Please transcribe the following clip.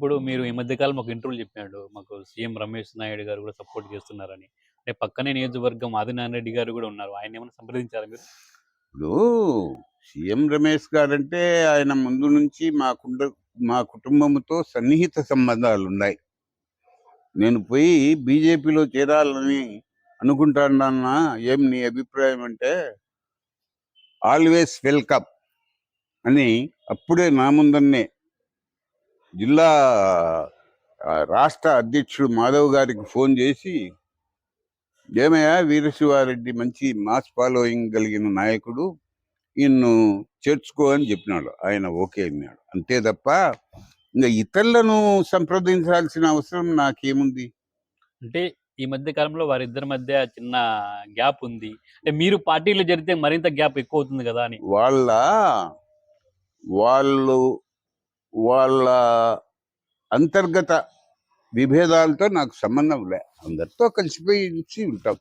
ఇప్పుడు మీరు ఈ మధ్య కాలం ఒక ఇంటర్వ్యూలో చెప్పాడు. మాకు సీఎం రమేష్ నాయుడు గారు కూడా సపోర్ట్ చేస్తున్నారని. అంటే పక్కనే నియోజకవర్గం ఆదినారాయణ రెడ్డి గారు కూడా ఉన్నారు. ఆయన్నేమన్నా సంప్రదించారా మీరు? ఇప్పుడు సీఎం రమేష్ గారంటే ఆయన ముందు నుంచి మా కుటుంబంతో సన్నిహిత సంబంధాలు ఉన్నాయి. నేను పోయి బీజేపీలో చేరాలని అనుకుంటానన్నా, ఏం నీ అభిప్రాయం అంటే ఆల్వేస్ వెల్కమ్ అని అప్పుడే నా ముందన్నే జిల్లా రాష్ట్ర అధ్యక్షుడు మాధవ్ గారికి ఫోన్ చేసి, ఏమయ్యా వీరశివారెడ్డి మంచి మాస్ ఫాలోయింగ్ కలిగిన నాయకుడు, ఈయన్ను చేర్చుకో అని చెప్పినాడు. ఆయన ఓకే అన్నాడు. అంతే తప్ప ఇంకా ఇతరులను సంప్రదించాల్సిన అవసరం నాకేముంది? అంటే ఈ మధ్య కాలంలో వారిద్దరి మధ్య చిన్న గ్యాప్ ఉంది. అంటే మీరు పార్టీలో జరిగితే మరింత గ్యాప్ ఎక్కువ అవుతుంది కదా అని. వాళ్ళు వాళ్ళ అంతర్గత విభేదాలతో నాకు సంబంధం లే. అందరితో కలిసిపోయి ఉంటాం.